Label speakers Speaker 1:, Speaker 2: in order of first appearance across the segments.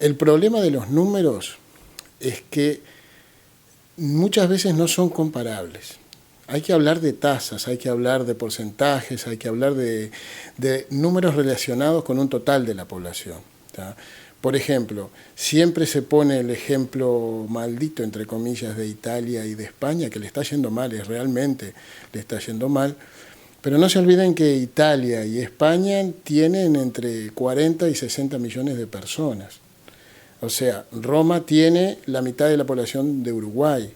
Speaker 1: El problema de los números es que muchas veces no son comparables. Hay que hablar de tasas, hay que hablar de porcentajes, hay que hablar de números relacionados con un total de la población, ¿tá? Por ejemplo, siempre se pone el ejemplo maldito, entre comillas, de Italia y de España, que le está yendo mal, realmente le está yendo mal, pero no se olviden que Italia y España tienen entre 40 y 60 millones de personas. O sea, Roma tiene la mitad de la población de Uruguay.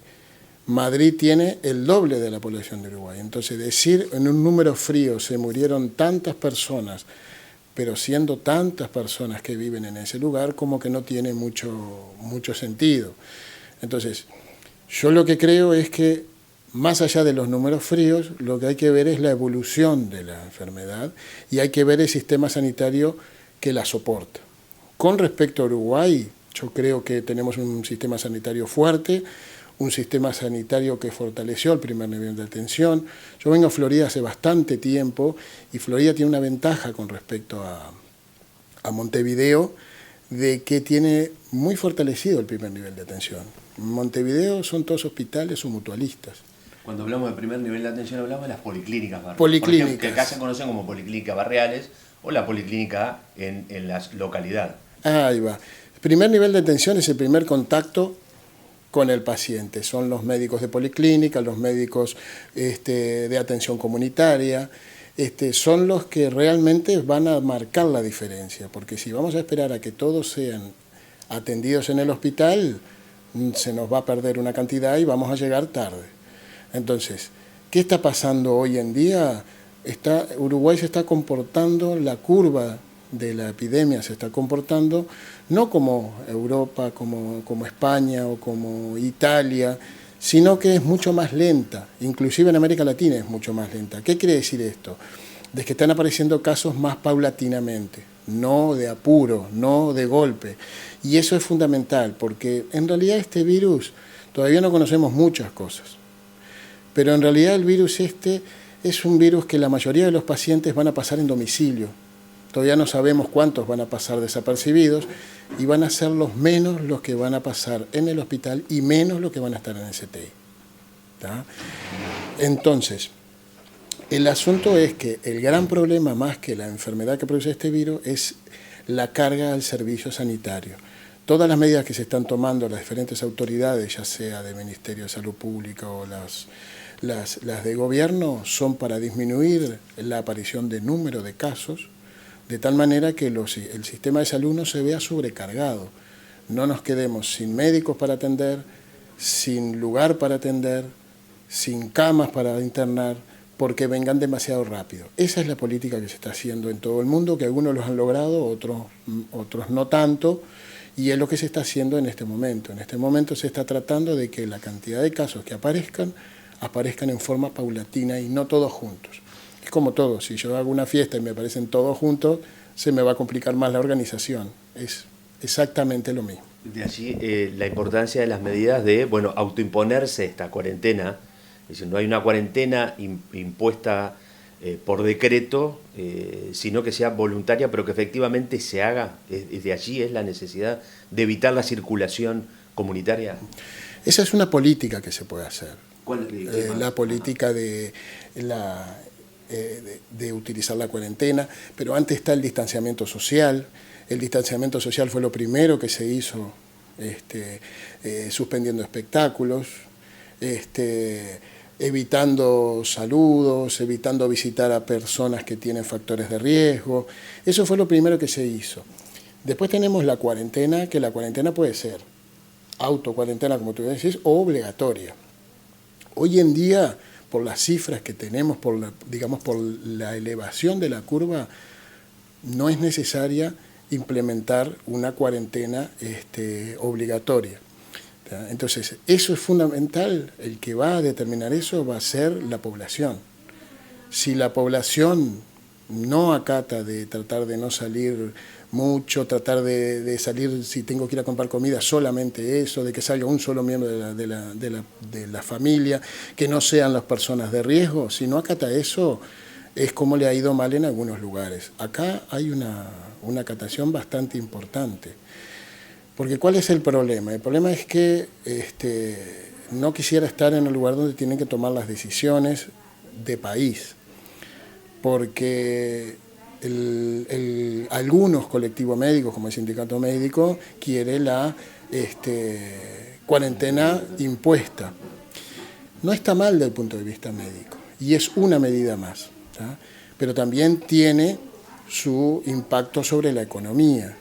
Speaker 1: Madrid tiene el doble de la población de Uruguay. Entonces, decir en un número frío se murieron tantas personas, pero siendo tantas personas que viven en ese lugar, como que no tiene mucho sentido. Entonces, yo lo que creo es que, más allá de los números fríos, lo que hay que ver es la evolución de la enfermedad y hay que ver el sistema sanitario que la soporta. Con respecto a Uruguay, yo creo que tenemos un sistema sanitario fuerte, un sistema sanitario que fortaleció el primer nivel de atención. Yo vengo a Florida hace bastante tiempo y Florida tiene una ventaja con respecto a Montevideo, de que tiene muy fortalecido el primer nivel de atención. En Montevideo son todos hospitales o mutualistas.
Speaker 2: Cuando hablamos de primer nivel de atención hablamos de las policlínicas barriales.
Speaker 1: Policlínicas.
Speaker 2: Por ejemplo, que acá se conocen como policlínicas barriales o la policlínica en la localidad.
Speaker 1: Ahí va. El primer nivel de atención es el primer contacto con el paciente. Son los médicos de policlínica, los médicos de atención comunitaria, son los que realmente van a marcar la diferencia, porque si vamos a esperar a que todos sean atendidos en el hospital, se nos va a perder una cantidad y vamos a llegar tarde. Entonces, ¿qué está pasando hoy en día? Uruguay se está comportando, la curva de la epidemia se está comportando no como Europa, como España o como Italia, sino que es mucho más lenta, inclusive en América Latina es mucho más lenta. ¿Qué quiere decir esto? De que están apareciendo casos más paulatinamente, no de apuro, no de golpe. Y eso es fundamental, porque en realidad este virus, todavía no conocemos muchas cosas, pero en realidad el virus es un virus que la mayoría de los pacientes van a pasar en domicilio. Todavía no sabemos cuántos van a pasar desapercibidos y van a ser los menos los que van a pasar en el hospital y menos los que van a estar en el CTI. ¿Tá? Entonces, el asunto es que el gran problema, más que la enfermedad que produce este virus, es la carga al servicio sanitario. Todas las medidas que se están tomando las diferentes autoridades, ya sea del Ministerio de Salud Pública o las de gobierno, son para disminuir la aparición de número de casos, de tal manera que el sistema de salud no se vea sobrecargado. No nos quedemos sin médicos para atender, sin lugar para atender, sin camas para internar, porque vengan demasiado rápido. Esa es la política que se está haciendo en todo el mundo, que algunos los han logrado, otros no tanto, y es lo que se está haciendo en este momento. En este momento se está tratando de que la cantidad de casos que aparezcan en forma paulatina y no todos juntos. Es como todo, si yo hago una fiesta y me aparecen todos juntos, se me va a complicar más la organización. Es exactamente lo mismo.
Speaker 2: De allí la importancia de las medidas de, autoimponerse esta cuarentena. Es decir, no hay una cuarentena impuesta por decreto, sino que sea voluntaria, pero que efectivamente se haga. De allí es la necesidad de evitar la circulación comunitaria.
Speaker 1: Esa es una política que se puede hacer.
Speaker 2: ¿Cuál es
Speaker 1: la política de utilizar la cuarentena, pero antes está el distanciamiento social. El distanciamiento social fue lo primero que se hizo, suspendiendo espectáculos, evitando saludos, evitando visitar a personas que tienen factores de riesgo. Eso fue lo primero que se hizo. Después tenemos la cuarentena, que la cuarentena puede ser autocuarentena, como tú decís, o obligatoria. Hoy en día, por las cifras que tenemos, por la elevación de la curva, no es necesaria implementar una cuarentena obligatoria. Entonces, eso es fundamental. El que va a determinar eso va a ser la población. Si la población no acata de tratar de no salir mucho, tratar de salir, si tengo que ir a comprar comida, solamente eso, de que salga un solo miembro de la familia, que no sean las personas de riesgo, si no acata eso, es como le ha ido mal en algunos lugares. Acá hay una acatación bastante importante. Porque ¿cuál es el problema? El problema es que no quisiera estar en el lugar donde tienen que tomar las decisiones de país, porque algunos colectivos médicos, como el sindicato médico, quiere la cuarentena impuesta. No está mal desde el punto de vista médico, y es una medida más, ¿tá? Pero también tiene su impacto sobre la economía.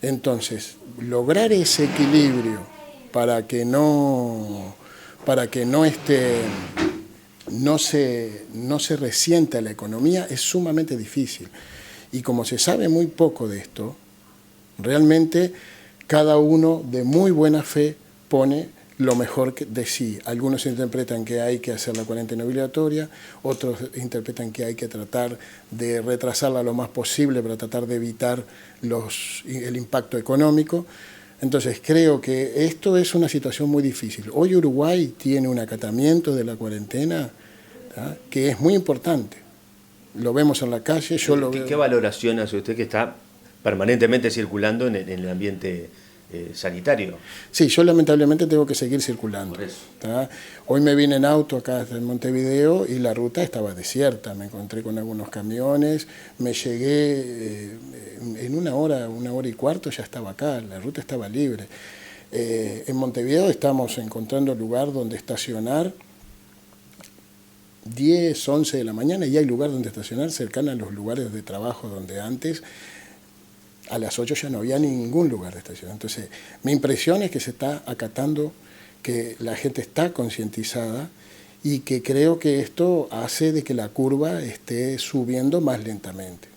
Speaker 1: Entonces, lograr ese equilibrio para que no se resienta la economía es sumamente difícil. Y como se sabe muy poco de esto, realmente cada uno de muy buena fe pone lo mejor de sí. Algunos interpretan que hay que hacer la cuarentena obligatoria, otros interpretan que hay que tratar de retrasarla lo más posible para tratar de evitar el impacto económico. Entonces creo que esto es una situación muy difícil. Hoy Uruguay tiene un acatamiento de la cuarentena, ¿tá?, que es muy importante. Lo vemos en la calle, yo lo veo.
Speaker 2: ¿Qué valoración hace usted que está permanentemente circulando en el ambiente sanitario?
Speaker 1: Sí, yo lamentablemente tengo que seguir circulando.
Speaker 2: Por eso.
Speaker 1: ¿Tá? Hoy me vine en auto acá en Montevideo y la ruta estaba desierta. Me encontré con algunos camiones, me llegué en una hora y cuarto ya estaba acá, la ruta estaba libre. En Montevideo estamos encontrando lugar donde estacionar 10, 11 de la mañana y hay lugar donde estacionar cercano a los lugares de trabajo donde antes a las 8 ya no había ningún lugar de estación. Entonces, mi impresión es que se está acatando, que la gente está concientizada y que creo que esto hace de que la curva esté subiendo más lentamente.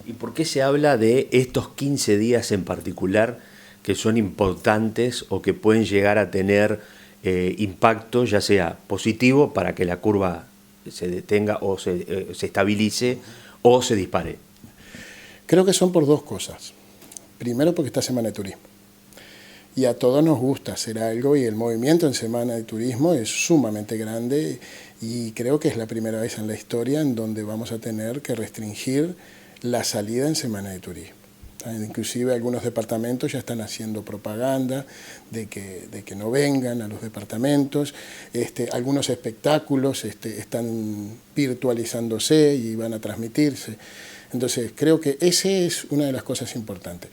Speaker 2: ¿Y por qué se habla de estos 15 días en particular que son importantes o que pueden llegar a tener impacto, ya sea positivo para que la curva se detenga o se estabilice o se dispare?
Speaker 1: Creo que son por dos cosas. Primero, porque está Semana de Turismo. Y a todos nos gusta hacer algo y el movimiento en Semana de Turismo es sumamente grande y creo que es la primera vez en la historia en donde vamos a tener que restringir la salida en Semana de Turismo. Inclusive algunos departamentos ya están haciendo propaganda de que no vengan a los departamentos. Algunos espectáculos están virtualizándose y van a transmitirse. Entonces, creo que esa es una de las cosas importantes.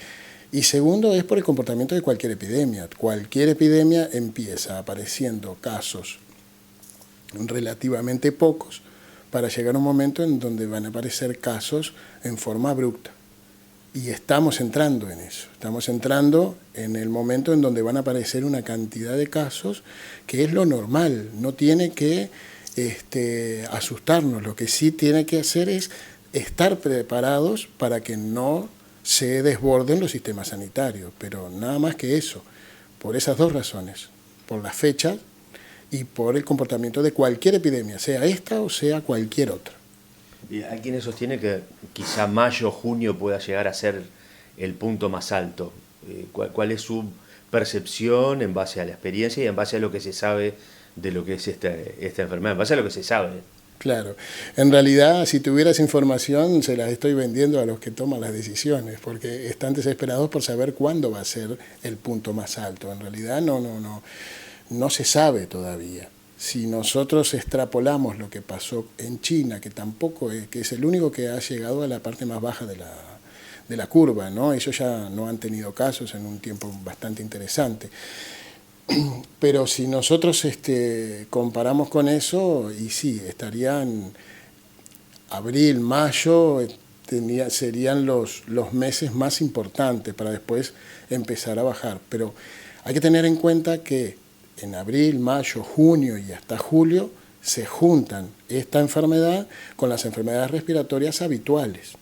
Speaker 1: Y segundo, es por el comportamiento de cualquier epidemia. Cualquier epidemia empieza apareciendo casos relativamente pocos para llegar a un momento en donde van a aparecer casos en forma abrupta. Y estamos entrando en eso. Estamos entrando en el momento en donde van a aparecer una cantidad de casos que es lo normal. No tiene que asustarnos. Lo que sí tiene que hacer es estar preparados para que no se desborden los sistemas sanitarios, pero nada más que eso, por esas dos razones, por las fechas y por el comportamiento de cualquier epidemia, sea esta o sea cualquier otra.
Speaker 2: Y hay quienes sostienen que quizá mayo, junio pueda llegar a ser el punto más alto. ¿Cuál es su percepción en base a la experiencia y en base a lo que se sabe de lo que es esta enfermedad? En base a lo que se sabe.
Speaker 1: Claro, en realidad si tuvieras información se las estoy vendiendo a los que toman las decisiones, porque están desesperados por saber cuándo va a ser el punto más alto. En realidad no se sabe todavía. Si nosotros extrapolamos lo que pasó en China, que tampoco que es el único que ha llegado a la parte más baja de la curva, ¿no? Ellos ya no han tenido casos en un tiempo bastante interesante. Pero si nosotros comparamos con eso, y sí, estarían abril, mayo, serían los meses más importantes para después empezar a bajar. Pero hay que tener en cuenta que en abril, mayo, junio y hasta julio se juntan esta enfermedad con las enfermedades respiratorias habituales.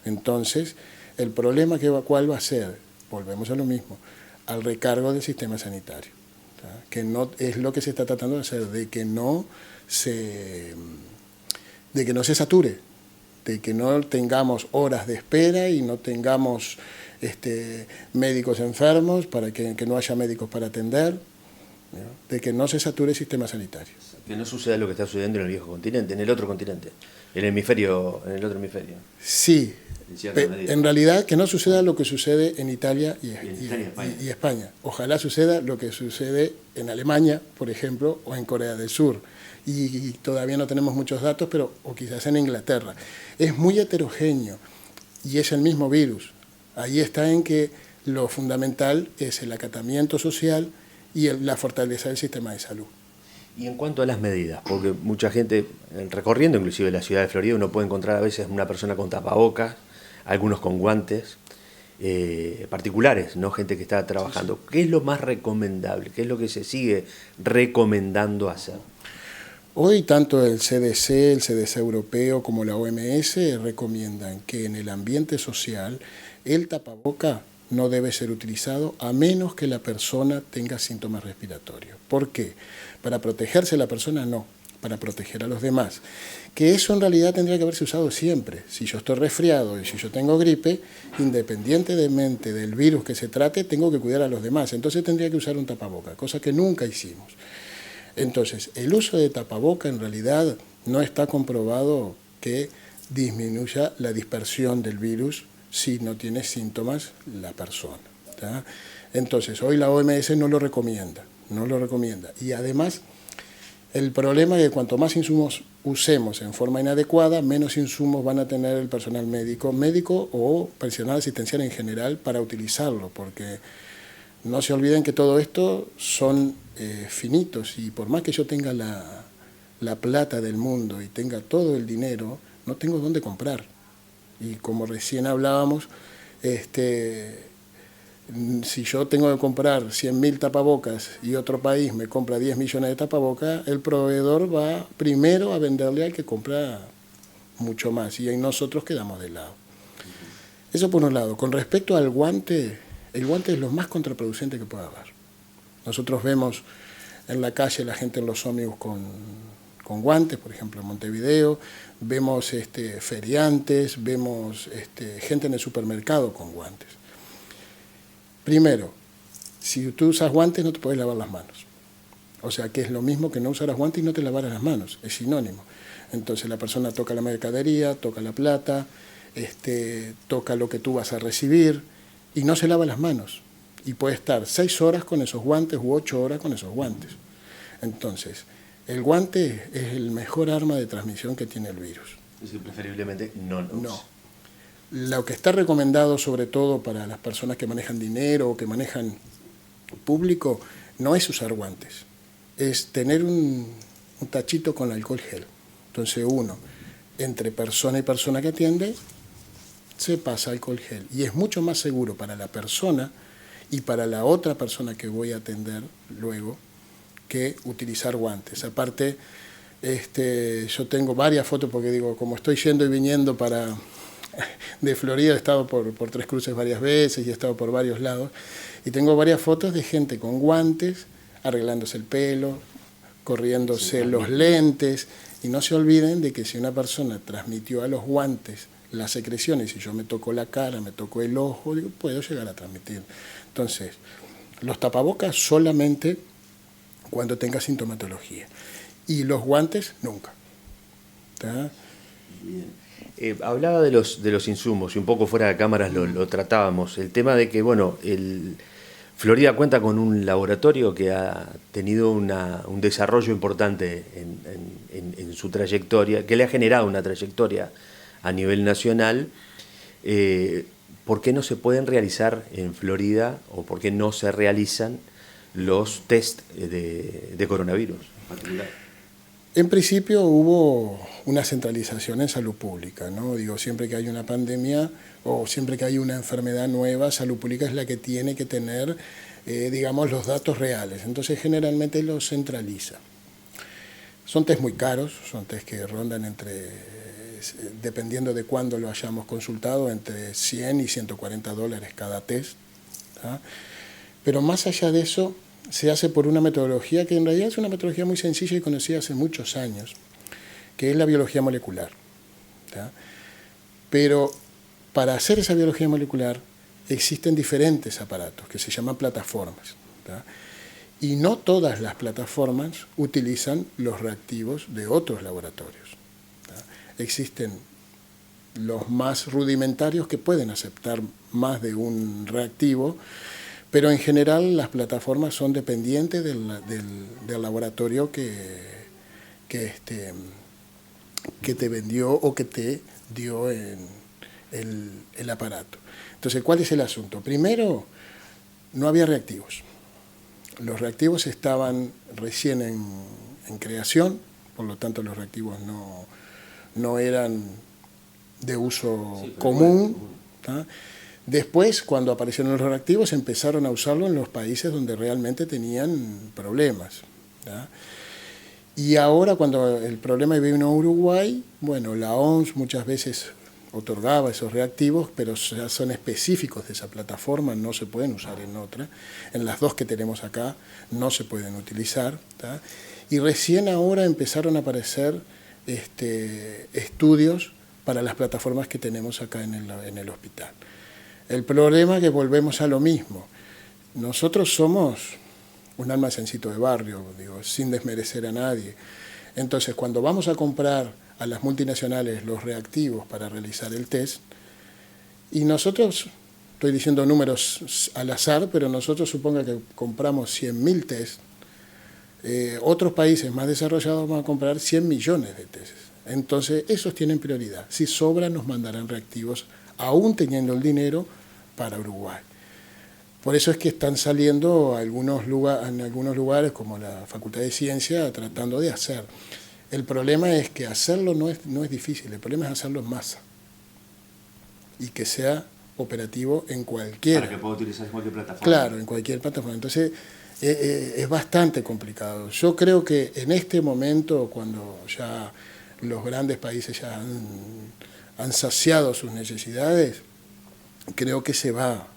Speaker 1: Entonces, el problema ¿cuál va a ser? Volvemos a lo mismo, al recargo del sistema sanitario. Que no es lo que se está tratando de hacer, de que no se sature, de que no tengamos horas de espera y no tengamos médicos enfermos, para que no haya médicos para atender. ¿no? De que no se sature el sistema sanitario.
Speaker 2: Que no suceda lo que está sucediendo en el viejo continente, en el otro continente, en el otro hemisferio.
Speaker 1: Sí, en realidad que no suceda lo que sucede en Italia y España. Ojalá suceda lo que sucede en Alemania, por ejemplo, o en Corea del Sur. Y todavía no tenemos muchos datos, pero o quizás en Inglaterra. Es muy heterogéneo y es el mismo virus. Ahí está en que lo fundamental es el acatamiento social y la fortaleza del sistema de salud.
Speaker 2: Y en cuanto a las medidas, porque mucha gente, recorriendo inclusive la ciudad de Florida, uno puede encontrar a veces una persona con tapabocas, algunos con guantes particulares, no gente que está trabajando. Sí, sí. ¿Qué es lo más recomendable? ¿Qué es lo que se sigue recomendando hacer?
Speaker 1: Hoy tanto el CDC europeo como la OMS recomiendan que en el ambiente social el tapaboca no debe ser utilizado a menos que la persona tenga síntomas respiratorios. ¿Por qué? Para protegerse la persona no, para proteger a los demás. Que eso en realidad tendría que haberse usado siempre. Si yo estoy resfriado y si yo tengo gripe, independientemente del virus que se trate, tengo que cuidar a los demás. Entonces tendría que usar un tapaboca, cosa que nunca hicimos. Entonces, el uso de tapaboca en realidad no está comprobado que disminuya la dispersión del virus si no tiene síntomas la persona, ¿tá? Entonces, hoy la OMS no lo recomienda. Y además, el problema es que cuanto más insumos usemos en forma inadecuada, menos insumos van a tener el personal médico o personal asistencial en general para utilizarlo, porque no se olviden que todo esto son finitos y por más que yo tenga la plata del mundo y tenga todo el dinero, no tengo dónde comprar. Y como recién hablábamos, si yo tengo que comprar 100.000 tapabocas y otro país me compra 10 millones de tapabocas, el proveedor va primero a venderle al que compra mucho más y nosotros quedamos de lado. Eso por un lado. Con respecto al guante, el guante es lo más contraproducente que pueda haber. Nosotros vemos en la calle la gente en los ómnibus con guantes, por ejemplo en Montevideo, vemos feriantes, vemos gente en el supermercado con guantes. Primero, si tú usas guantes no te puedes lavar las manos. O sea que es lo mismo que no usaras guantes y no te lavaras las manos, es sinónimo. Entonces la persona toca la mercadería, toca la plata, toca lo que tú vas a recibir y no se lava las manos. Y puede estar 6 horas con esos guantes u 8 horas con esos guantes. Entonces, el guante es el mejor arma de transmisión que tiene el virus.
Speaker 2: Es decir, preferiblemente no lo use.
Speaker 1: No. Lo que está recomendado sobre todo para las personas que manejan dinero o que manejan público no es usar guantes, es tener un tachito con alcohol gel. Entonces uno, entre persona y persona que atiende, se pasa alcohol gel. Y es mucho más seguro para la persona y para la otra persona que voy a atender luego que utilizar guantes. Aparte, yo tengo varias fotos porque digo, como estoy yendo y viniendo de Florida, he estado por Tres Cruces varias veces y he estado por varios lados, y tengo varias fotos de gente con guantes, arreglándose el pelo, corriéndose los lentes, y no se olviden de que si una persona transmitió a los guantes las secreciones, si yo me toco la cara, me toco el ojo, digo, puedo llegar a transmitir. Entonces, los tapabocas solamente cuando tenga sintomatología, y los guantes nunca. ¿Está?
Speaker 2: Bien. Hablaba de los insumos y un poco fuera de cámaras lo tratábamos. El tema de que, bueno, Florida cuenta con un laboratorio que ha tenido un desarrollo importante en su trayectoria, que le ha generado una trayectoria a nivel nacional. ¿Por qué no se pueden realizar en Florida o por qué no se realizan los test de coronavirus en particular?
Speaker 1: En principio hubo una centralización en salud pública, ¿no? Digo, siempre que hay una pandemia o siempre que hay una enfermedad nueva, salud pública es la que tiene que tener, digamos, los datos reales. Entonces generalmente los centraliza. Son test muy caros, son test que rondan dependiendo de cuándo lo hayamos consultado, entre 100 y 140 dólares cada test, ¿tá? Pero más allá de eso, se hace por una metodología que en realidad es una metodología muy sencilla y conocida hace muchos años, que es la biología molecular, ¿tá? Pero para hacer esa biología molecular existen diferentes aparatos que se llaman plataformas, ¿tá? Y no todas las plataformas utilizan los reactivos de otros laboratorios. Existen los más rudimentarios que pueden aceptar más de un reactivo, pero en general las plataformas son dependientes del laboratorio que te vendió o que te dio el aparato. Entonces, ¿cuál es el asunto? Primero, no había reactivos. Los reactivos estaban recién en creación, por lo tanto los reactivos no eran de uso común. Después, cuando aparecieron los reactivos, empezaron a usarlo en los países donde realmente tenían problemas. ¿tá? Y ahora, cuando el problema vino a Uruguay, bueno, la OMS muchas veces otorgaba esos reactivos, pero ya son específicos de esa plataforma, no se pueden usar en otra. En las dos que tenemos acá no se pueden utilizar. ¿tá? Y recién ahora empezaron a aparecer estudios para las plataformas que tenemos acá en el hospital. El problema es que volvemos a lo mismo. Nosotros somos un almacencito de barrio, digo, sin desmerecer a nadie. Entonces, cuando vamos a comprar a las multinacionales los reactivos para realizar el test, y nosotros, estoy diciendo números al azar, pero nosotros suponga que compramos 100.000 test, otros países más desarrollados van a comprar 100 millones de test. Entonces, esos tienen prioridad. Si sobran, nos mandarán reactivos, aún teniendo el dinero, para Uruguay. Por eso es que están saliendo en algunos lugares, como la Facultad de Ciencia, tratando de hacer. El problema es que hacerlo no es difícil, el problema es hacerlo en masa. Y que sea operativo en cualquier...
Speaker 2: Para que pueda utilizar en cualquier plataforma.
Speaker 1: Claro, en cualquier plataforma. Entonces, es bastante complicado. Yo creo que en este momento, cuando ya los grandes países ya han saciado sus necesidades, creo que se va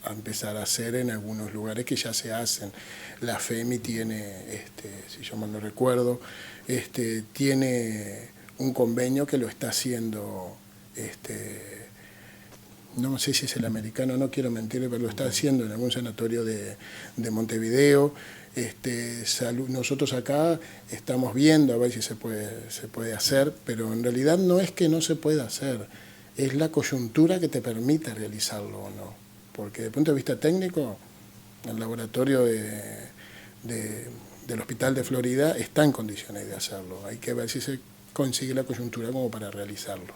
Speaker 1: a empezar a hacer en algunos lugares que ya se hacen. La FEMI tiene, si yo mal no recuerdo, tiene un convenio que lo está haciendo, no sé si es el americano, no quiero mentir, pero lo está haciendo en algún sanatorio de Montevideo. Nosotros acá estamos viendo a ver si se puede hacer, pero en realidad no es que no se pueda hacer, es la coyuntura que te permite realizarlo o no. Porque desde el punto de vista técnico, el laboratorio del Hospital de Florida está en condiciones de hacerlo. Hay que ver si se consigue la coyuntura como para realizarlo.